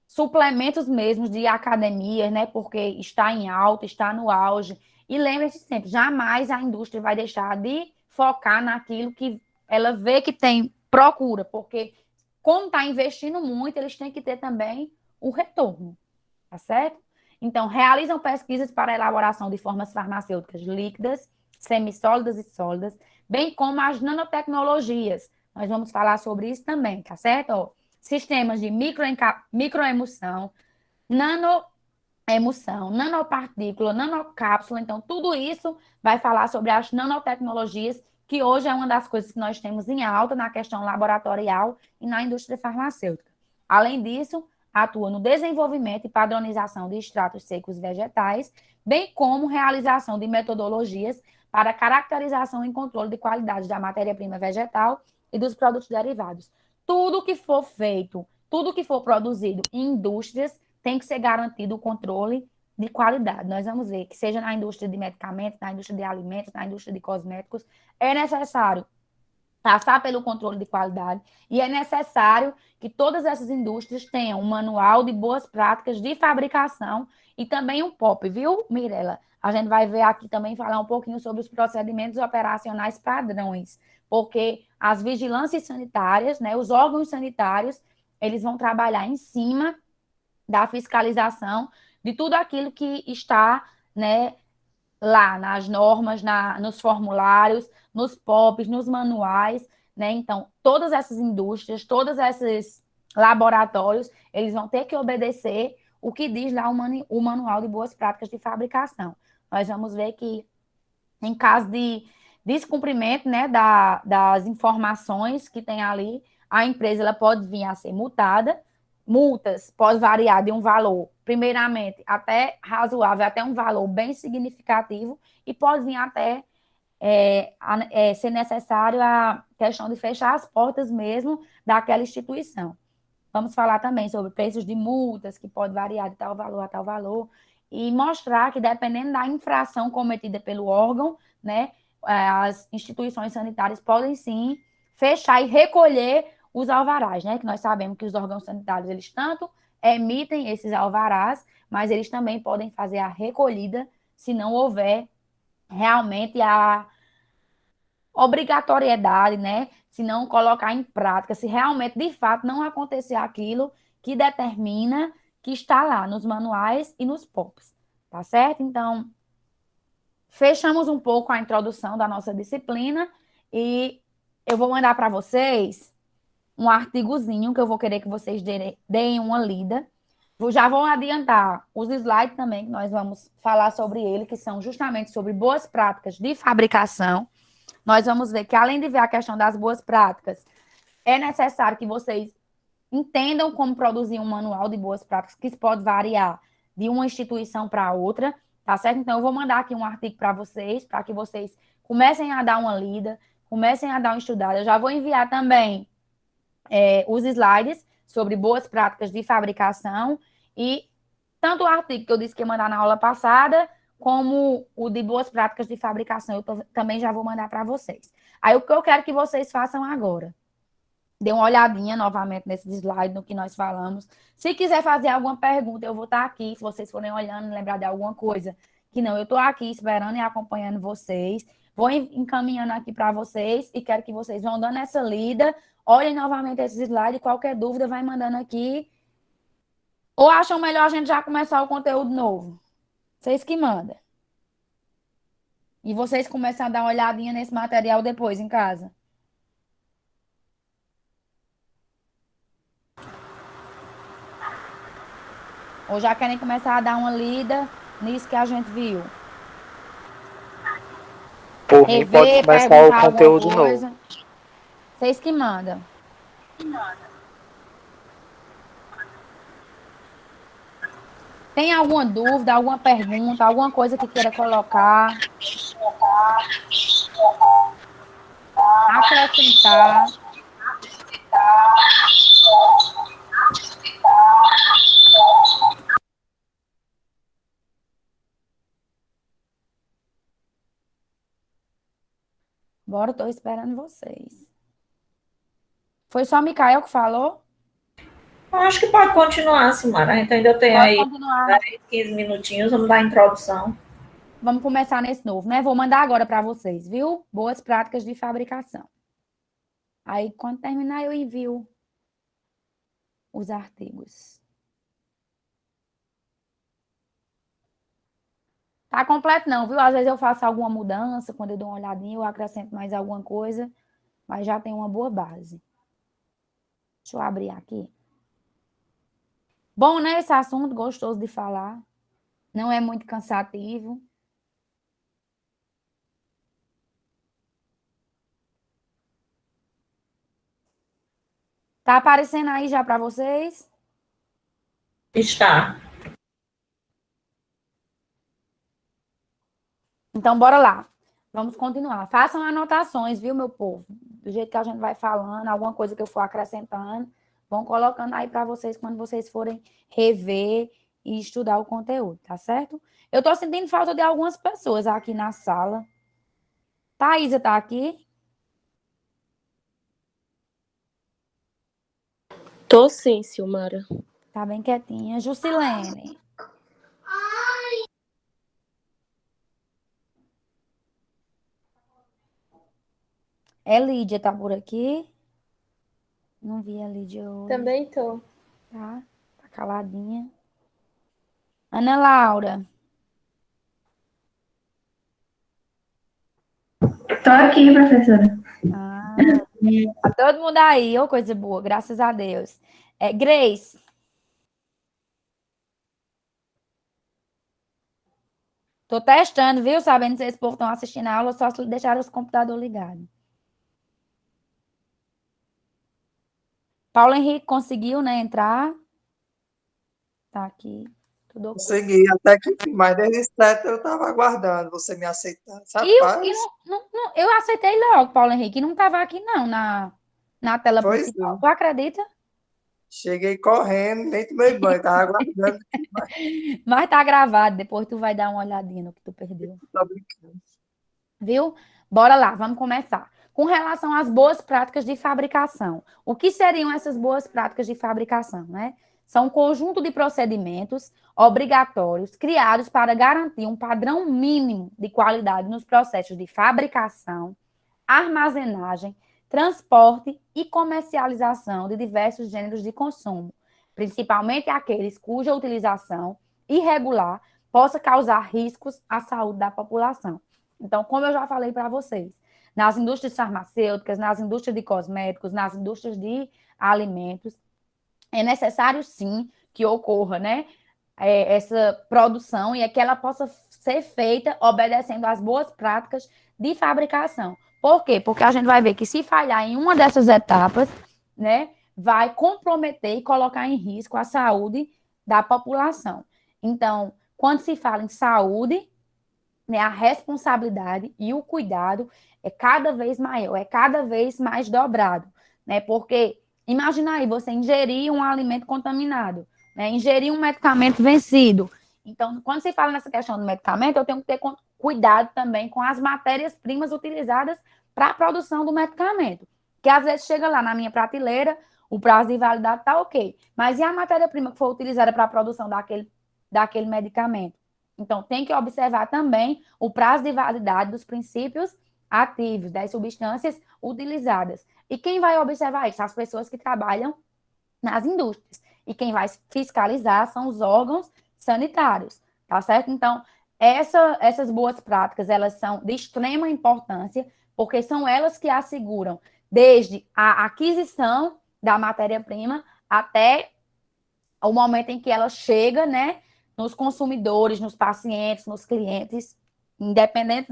suplementos mesmo de academias, né? Porque está em alta, está no auge. E lembre-se sempre, jamais a indústria vai deixar de focar naquilo que ela vê que tem procura, porque como está investindo muito, eles têm que ter também o retorno, tá certo? Então, realizam pesquisas para a elaboração de formas farmacêuticas líquidas, semissólidas e sólidas, bem como as nanotecnologias. Nós vamos falar sobre isso também, tá certo? Sistemas de microemulsão, nanoemulsão, nanopartícula, nanocápsula. Então, tudo isso vai falar sobre as nanotecnologias, que hoje é uma das coisas que nós temos em alta na questão laboratorial e na indústria farmacêutica. Além disso, atua no desenvolvimento e padronização de extratos secos vegetais, bem como realização de metodologias para caracterização e controle de qualidade da matéria-prima vegetal e dos produtos derivados. Tudo que for feito, tudo que for produzido em indústrias, tem que ser garantido o controle de qualidade. Nós vamos ver que seja na indústria de medicamentos, na indústria de alimentos, na indústria de cosméticos, é necessário passar pelo controle de qualidade e é necessário que todas essas indústrias tenham um manual de boas práticas de fabricação e também um POP, viu, Mirela? A gente vai ver aqui também falar um pouquinho sobre os procedimentos operacionais padrões, porque as vigilâncias sanitárias, né, os órgãos sanitários, eles vão trabalhar em cima da fiscalização de tudo aquilo que está, né, lá nas normas, nos formulários, nos POPs, nos manuais, né? Então, todas essas indústrias, todos esses laboratórios, eles vão ter que obedecer o que diz lá o manual de boas práticas de fabricação. Nós vamos ver que, em caso de descumprimento, né, das informações que tem ali, a empresa ela pode vir a ser multada. Multas pode variar de um valor, primeiramente, até razoável, até um valor bem significativo, e pode vir até ser necessário a questão de fechar as portas mesmo daquela instituição. Vamos falar também sobre preços de multas, que pode variar de tal valor a tal valor, e mostrar que, dependendo da infração cometida pelo órgão, né, as instituições sanitárias podem sim fechar e recolher os alvarás, né? Que nós sabemos que os órgãos sanitários, eles tanto emitem esses alvarás, mas eles também podem fazer a recolhida se não houver realmente a obrigatoriedade, né? Se não colocar em prática, se realmente, de fato, não acontecer aquilo que determina que está lá nos manuais e nos POPs, tá certo? Então, fechamos um pouco a introdução da nossa disciplina e eu vou mandar para vocês um artigozinho que eu vou querer que vocês deem uma lida. Já vou adiantar os slides também, que nós vamos falar sobre ele, que são justamente sobre boas práticas de fabricação. Nós vamos ver que, além de ver a questão das boas práticas, é necessário que vocês entendam como produzir um manual de boas práticas, que pode variar de uma instituição para outra, tá certo? Então, eu vou mandar aqui um artigo para que vocês comecem a dar uma lida, comecem a dar uma estudada. Eu já vou enviar também os slides sobre boas práticas de fabricação e tanto o artigo que eu disse que ia mandar na aula passada, como o de boas práticas de fabricação, eu também já vou mandar para vocês. Aí, o que eu quero que vocês façam agora? Dê uma olhadinha novamente nesses slides, no que nós falamos. Se quiser fazer alguma pergunta, eu vou estar aqui. Se vocês forem olhando, lembrar de alguma coisa que não, eu estou aqui esperando e acompanhando vocês. Vou encaminhando aqui para vocês e quero que vocês vão dando essa lida. Olhem novamente esses slides. Qualquer dúvida, vai mandando aqui. Ou acham melhor a gente já começar o conteúdo novo? Vocês que mandam. E vocês começam a dar uma olhadinha nesse material depois, em casa. Ou já querem começar a dar uma lida nisso que a gente viu? Por mim, pode começar o conteúdo novo. Vocês que mandam. Tem alguma dúvida, alguma pergunta, alguma coisa que queira colocar? Acrescentar. Bora, estou esperando vocês. Foi só o Micael que falou? Eu acho que pode continuar, Silmara. A gente ainda tem Pode aí continuar. 10, 15 minutinhos, vamos dar a introdução. Vamos começar nesse novo, né? Vou mandar agora para vocês, viu? Boas práticas de fabricação. Aí, quando terminar, eu envio os artigos. Tá completo não, viu? Às vezes eu faço alguma mudança, quando eu dou uma olhadinha, eu acrescento mais alguma coisa, mas já tem uma boa base. Deixa eu abrir aqui. Bom, né? Esse assunto, gostoso de falar. Não é muito cansativo. Tá aparecendo aí já para vocês? Está. Então, bora lá. Vamos continuar. Façam anotações, viu, meu povo? Do jeito que a gente vai falando, alguma coisa que eu for acrescentando, vão colocando aí para vocês quando vocês forem rever e estudar o conteúdo, tá certo? Eu tô sentindo falta de algumas pessoas aqui na sala. Thaisa tá aqui? Tô sim, Silmara. Tá bem quietinha. Jusilene. Lídia tá por aqui? Não vi a Lídia hoje. Também tô. Tá caladinha. Ana Laura. Tô aqui, professora. Tá todo mundo aí, ô coisa boa, graças a Deus. Grace. Tô testando, viu? Sabendo se esse povo estão assistindo a aula, só se deixar os computadores ligados. Paulo Henrique conseguiu, né, entrar. Tá aqui. Tudo Consegui, até que mais desde 7 eu estava aguardando você me aceitar. Eu aceitei logo, Paulo Henrique, e não estava aqui, não, na tela principal. Tu acredita? Cheguei correndo, nem tomei banho, estava aguardando. Mas tá gravado, depois tu vai dar uma olhadinha no que tu perdeu. Tô brincando. Viu? Bora lá, vamos começar. Com relação às boas práticas de fabricação. O que seriam essas boas práticas de fabricação, né? São um conjunto de procedimentos obrigatórios criados para garantir um padrão mínimo de qualidade nos processos de fabricação, armazenagem, transporte e comercialização de diversos gêneros de consumo, principalmente aqueles cuja utilização irregular possa causar riscos à saúde da população. Então, como eu já falei para vocês, nas indústrias farmacêuticas, nas indústrias de cosméticos, nas indústrias de alimentos, é necessário, sim, que ocorra, né, essa produção e que ela possa ser feita obedecendo às boas práticas de fabricação. Por quê? Porque a gente vai ver que se falhar em uma dessas etapas, né, vai comprometer e colocar em risco a saúde da população. Então, quando se fala em saúde, né, a responsabilidade e o cuidado é cada vez maior, é cada vez mais dobrado, né? Porque imagina aí você ingerir um alimento contaminado, né? Ingerir um medicamento vencido. Então, quando se fala nessa questão do medicamento, eu tenho que ter cuidado também com as matérias-primas utilizadas para a produção do medicamento. Que às vezes chega lá na minha prateleira, o prazo de validade está ok, mas e a matéria-prima que foi utilizada para a produção daquele medicamento? Então, tem que observar também o prazo de validade dos princípios ativos, das substâncias utilizadas. E quem vai observar isso? As pessoas que trabalham nas indústrias. E quem vai fiscalizar são os órgãos sanitários, tá certo? Então, essas boas práticas, elas são de extrema importância, porque são elas que asseguram desde a aquisição da matéria-prima até o momento em que ela chega, né, nos consumidores, nos pacientes, nos clientes, independente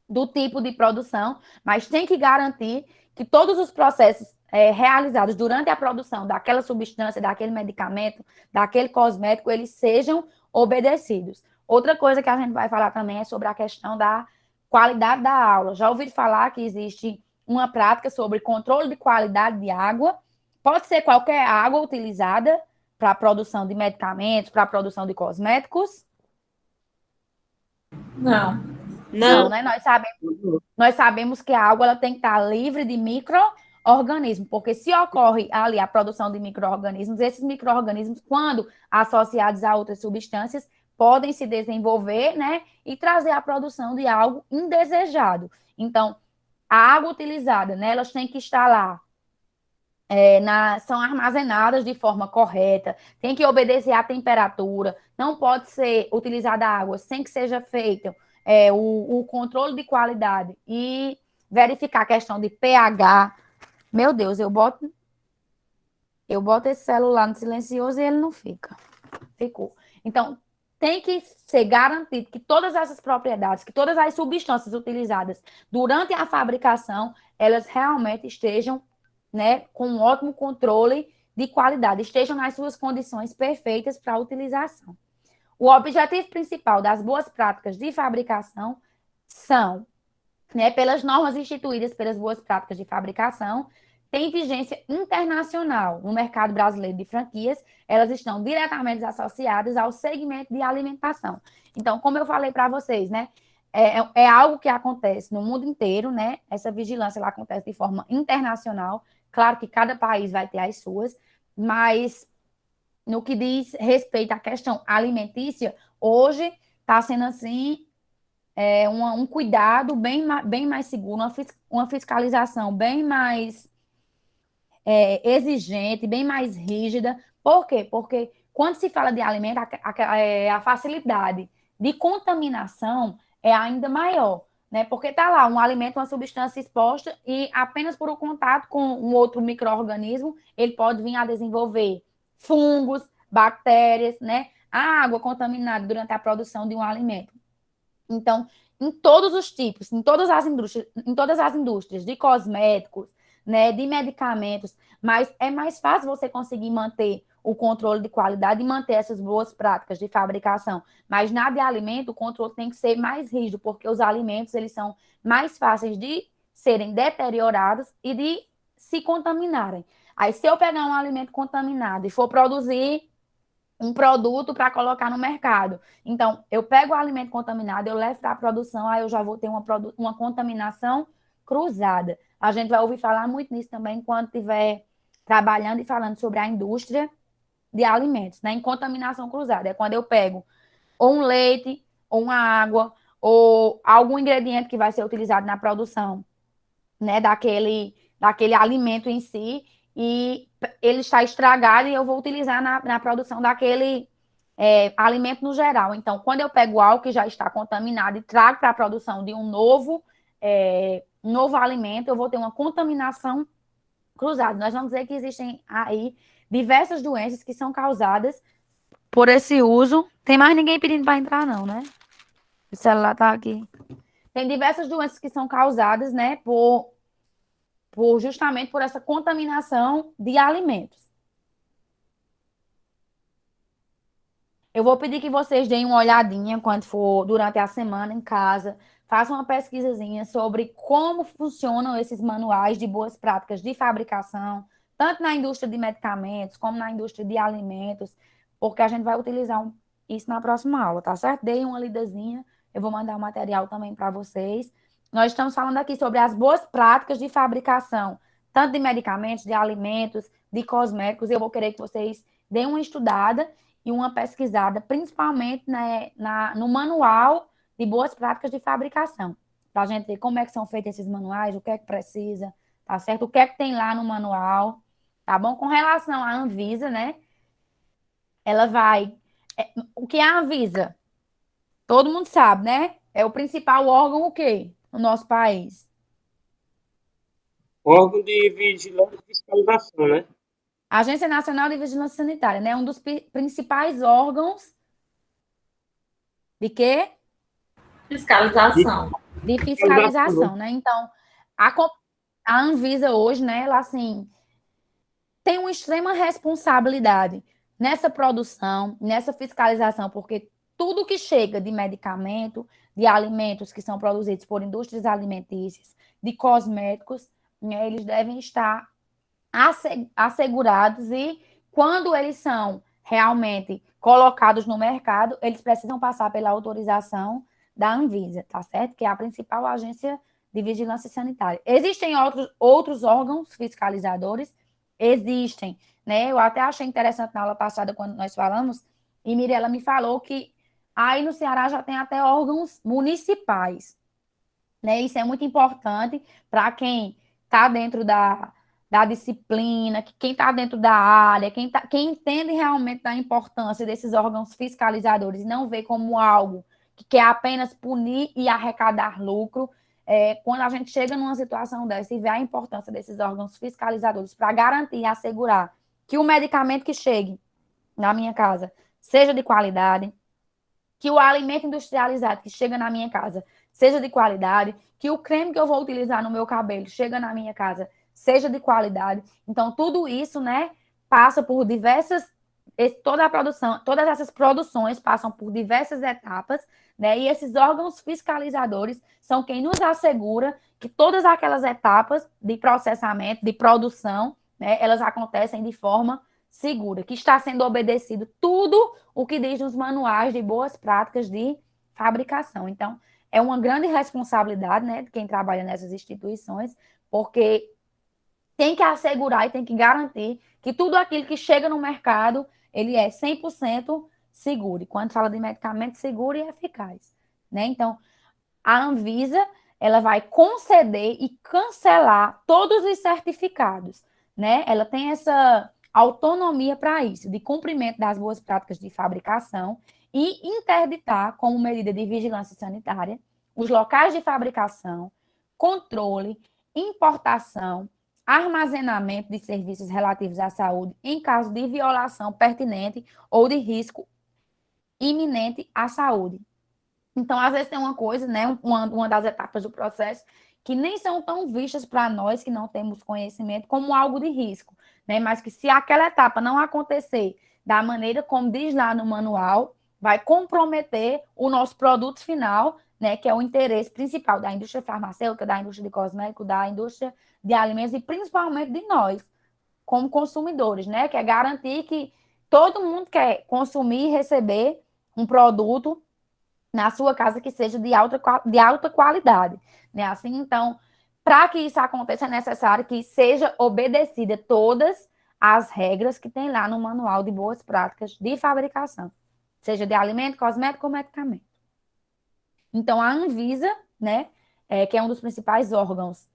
do tipo de produção, mas tem que garantir que todos os processos realizados durante a produção daquela substância, daquele medicamento, daquele cosmético, eles sejam obedecidos. Outra coisa que a gente vai falar também é sobre a questão da qualidade da aula. Já ouvi falar que existe uma prática sobre controle de qualidade de água. Pode ser qualquer água utilizada para a produção de medicamentos, para a produção de cosméticos? Não. Não, né? Nós sabemos que a água ela tem que estar livre de micro-organismos, porque se ocorre ali a produção de micro-organismos, esses micro-organismos, quando associados a outras substâncias, podem se desenvolver, né, e trazer a produção de algo indesejado. Então, a água utilizada, né, elas têm que estar lá, são armazenadas de forma correta, tem que obedecer à temperatura, não pode ser utilizada água sem que seja feito o controle de qualidade e verificar a questão de pH. Meu Deus, eu boto esse celular no silencioso e ele não fica. Ficou. Então, tem que ser garantido que todas essas propriedades, que todas as substâncias utilizadas durante a fabricação, elas realmente estejam, né, com um ótimo controle de qualidade, estejam nas suas condições perfeitas para a utilização. O objetivo principal das boas práticas de fabricação são, né, pelas normas instituídas pelas boas práticas de fabricação, tem vigência internacional no mercado brasileiro de franquias, elas estão diretamente associadas ao segmento de alimentação. Então, como eu falei para vocês, né, é algo que acontece no mundo inteiro, né, essa vigilância ela acontece de forma internacional, claro que cada país vai ter as suas, mas no que diz respeito à questão alimentícia, hoje está sendo assim, um cuidado bem mais seguro, uma fiscalização bem mais exigente, bem mais rígida. Por quê? Porque quando se fala de alimento, a facilidade de contaminação é ainda maior, né? Porque está lá um alimento, uma substância exposta e apenas por um contato com um outro micro-organismo, ele pode vir a desenvolver fungos, bactérias, né? A água contaminada durante a produção de um alimento. Então, em todos os tipos, em todas as indústrias de cosméticos, né, de medicamentos, mas é mais fácil você conseguir manter o controle de qualidade e manter essas boas práticas de fabricação. Mas na de alimento, o controle tem que ser mais rígido, porque os alimentos, eles são mais fáceis de serem deteriorados e de se contaminarem. Aí, se eu pegar um alimento contaminado e for produzir um produto para colocar no mercado, então, eu pego o alimento contaminado, eu levo para a produção, aí eu já vou ter uma contaminação cruzada. A gente vai ouvir falar muito nisso também quando estiver trabalhando e falando sobre a indústria de alimentos, né? Em contaminação cruzada. É quando eu pego ou um leite, ou uma água, ou algum ingrediente que vai ser utilizado na produção, né, daquele alimento em si, e ele está estragado e eu vou utilizar na produção daquele alimento no geral. Então, quando eu pego algo que já está contaminado e trago para a produção de um novo alimento, eu vou ter uma contaminação cruzada. Nós vamos dizer que existem aí diversas doenças que são causadas por esse uso. Tem mais ninguém pedindo para entrar, não, né? O celular está aqui. Tem diversas doenças que são causadas, né, justamente por essa contaminação de alimentos. Eu vou pedir que vocês deem uma olhadinha quando for durante a semana em casa, façam uma pesquisazinha sobre como funcionam esses manuais de boas práticas de fabricação, tanto na indústria de medicamentos como na indústria de alimentos, porque a gente vai utilizar isso na próxima aula, tá certo? Deem uma lidazinha, eu vou mandar o material também para vocês. Nós estamos falando aqui sobre as boas práticas de fabricação, tanto de medicamentos, de alimentos, de cosméticos. Eu vou querer que vocês deem uma estudada e uma pesquisada, principalmente, né, no manual de boas práticas de fabricação, para a gente ver como é que são feitos esses manuais, o que é que precisa, tá certo? O que é que tem lá no manual, tá bom? Com relação à Anvisa, né, ela vai... o que é a Anvisa? Todo mundo sabe, né? É o principal órgão, o quê? No nosso país. Órgão de vigilância e fiscalização, né? Agência Nacional de Vigilância Sanitária, né? Um dos principais órgãos de quê? Fiscalização. De fiscalização, né? Então, a Anvisa hoje, né, ela, assim, tem uma extrema responsabilidade nessa produção, nessa fiscalização, porque tudo que chega de medicamento, de alimentos que são produzidos por indústrias alimentícias, de cosméticos, né, eles devem estar assegurados e quando eles são realmente colocados no mercado, eles precisam passar pela autorização da Anvisa, tá certo? Que é a principal agência de vigilância sanitária. Existem outros órgãos fiscalizadores? Existem, né? Eu até achei interessante na aula passada, quando nós falamos, e Mirella me falou que aí no Ceará já tem até órgãos municipais, né? Isso é muito importante para quem está dentro da disciplina, quem está dentro da área, quem entende realmente da importância desses órgãos fiscalizadores e não vê como algo que quer apenas punir e arrecadar lucro. Quando a gente chega numa situação dessa e vê a importância desses órgãos fiscalizadores para garantir e assegurar que o medicamento que chegue na minha casa seja de qualidade, que o alimento industrializado que chega na minha casa seja de qualidade, que o creme que eu vou utilizar no meu cabelo chega na minha casa seja de qualidade. Então, tudo isso, né, passa por todas essas produções passam por diversas etapas, né, e esses órgãos fiscalizadores são quem nos assegura que todas aquelas etapas de processamento, de produção, né, elas acontecem de forma segura, que está sendo obedecido tudo o que diz nos manuais de boas práticas de fabricação. Então, é uma grande responsabilidade, né, de quem trabalha nessas instituições, porque tem que assegurar e tem que garantir que tudo aquilo que chega no mercado, ele é 100% seguro. E quando fala de medicamento, seguro e eficaz, né? Então, a Anvisa, ela vai conceder e cancelar todos os certificados, né? Ela tem essa autonomia para isso, de cumprimento das boas práticas de fabricação e interditar, como medida de vigilância sanitária, os locais de fabricação, controle, importação, armazenamento de serviços relativos à saúde em caso de violação pertinente ou de risco iminente à saúde. Então, às vezes tem uma coisa, né, uma das etapas do processo que nem são tão vistas para nós que não temos conhecimento como algo de risco, né? Mas que se aquela etapa não acontecer da maneira como diz lá no manual, vai comprometer o nosso produto final, né, que é o interesse principal da indústria farmacêutica, da indústria de cosméticos, da indústria de alimentos e principalmente de nós, como consumidores, né, que é garantir que todo mundo quer consumir e receber um produto na sua casa que seja de alta qualidade, né? Assim, então, para que isso aconteça, é necessário que seja obedecida todas as regras que tem lá no Manual de Boas Práticas de Fabricação, seja de alimento, cosmético ou medicamento. Então, a Anvisa, né, que é um dos principais órgãos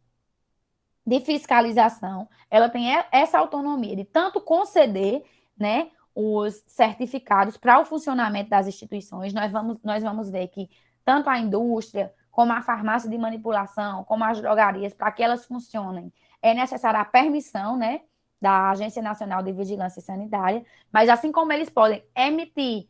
de fiscalização, ela tem essa autonomia de tanto conceder, né, os certificados para o funcionamento das instituições, nós vamos ver que tanto a indústria, como a farmácia de manipulação, como as drogarias, para que elas funcionem, é necessária a permissão, né, da Agência Nacional de Vigilância Sanitária, mas assim como eles podem emitir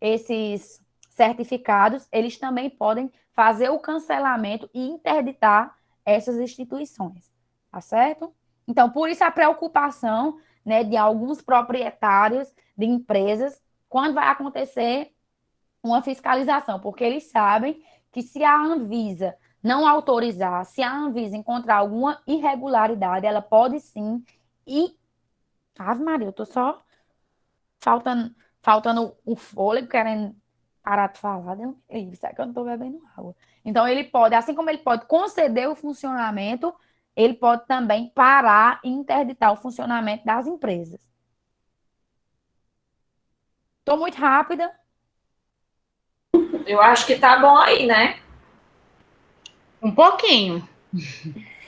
esses certificados, eles também podem fazer o cancelamento e interditar essas instituições, tá certo? Então, por isso a preocupação, né, de alguns proprietários de empresas quando vai acontecer uma fiscalização, porque eles sabem que se a Anvisa não autorizar, se a Anvisa encontrar alguma irregularidade, ela pode sim e... Ave Maria, eu tô só faltando o fôlego, querendo parar de falar, Deus me livre, sabe que eu não tô bebendo água. Então, ele pode, assim como ele pode conceder o funcionamento, ele pode também parar e interditar o funcionamento das empresas. Tô muito rápida? Eu acho que tá bom aí, né? Um pouquinho.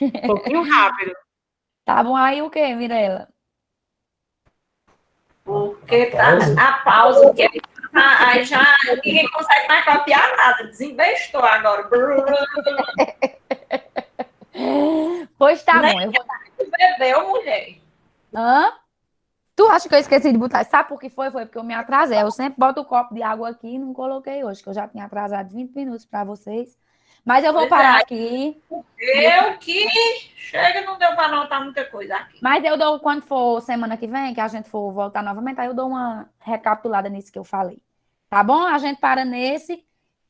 Um pouquinho rápido. Tá bom aí o quê, Mirela? Porque tá a pausa, porque aí já ninguém consegue mais copiar nada, desinvestou agora. Pois tá Nem bom, eu vou... bebeu, mulher. Hã? Tu acha que eu esqueci de botar? Sabe por que foi? Foi porque eu me atrasei. Eu sempre boto o copo de água aqui e não coloquei hoje, que eu já tinha atrasado 20 minutos para vocês. Mas eu vou parar aqui. Eu que chega, não deu para anotar muita coisa aqui. Mas eu dou, quando for semana que vem, que a gente for voltar novamente, aí eu dou uma recapitulada nisso que eu falei. Tá bom? A gente para nesse.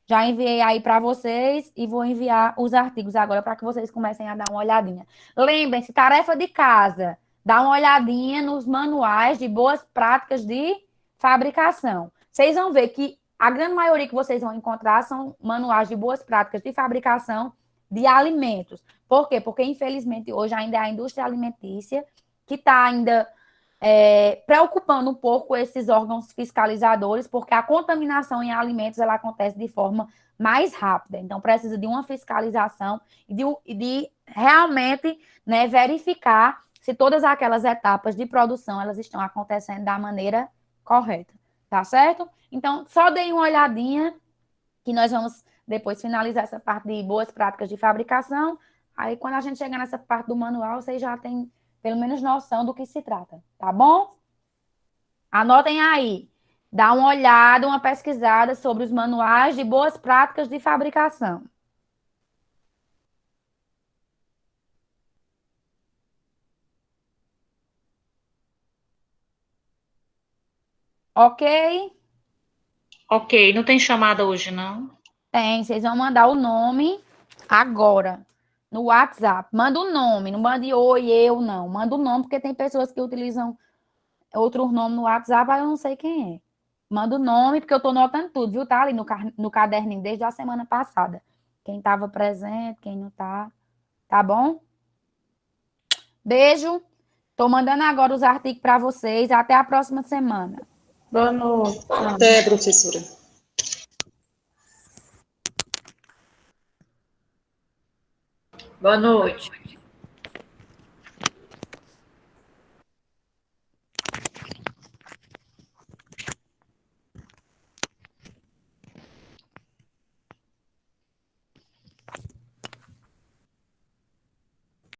Já enviei aí para vocês e vou enviar os artigos agora para que vocês comecem a dar uma olhadinha. Lembrem-se, tarefa de casa. Dá uma olhadinha nos manuais de boas práticas de fabricação. Vocês vão ver que a grande maioria que vocês vão encontrar são manuais de boas práticas de fabricação de alimentos. Por quê? Porque, infelizmente, hoje ainda é a indústria alimentícia que está ainda preocupando um pouco esses órgãos fiscalizadores, porque a contaminação em alimentos ela acontece de forma mais rápida. Então, precisa de uma fiscalização e de realmente, né, verificar se todas aquelas etapas de produção elas estão acontecendo da maneira correta. Tá certo? Então, só deem uma olhadinha, que nós vamos depois finalizar essa parte de boas práticas de fabricação. Aí, quando a gente chegar nessa parte do manual, vocês já têm pelo menos noção do que se trata, tá bom? Anotem aí. Dá uma olhada, uma pesquisada sobre os manuais de boas práticas de fabricação. Ok? Ok, não tem chamada hoje, não? Tem, vocês vão mandar o nome agora, no WhatsApp. Manda o nome, não mande oi, eu, não. Manda o nome, porque tem pessoas que utilizam outro nome no WhatsApp, aí eu não sei quem é. Manda o nome, porque eu tô notando tudo, viu? Tá ali no caderninho desde a semana passada. Quem estava presente, quem não tá. Tá bom? Beijo. Tô mandando agora os artigos para vocês. Até a próxima semana. Boa noite. Até, professora. Boa noite.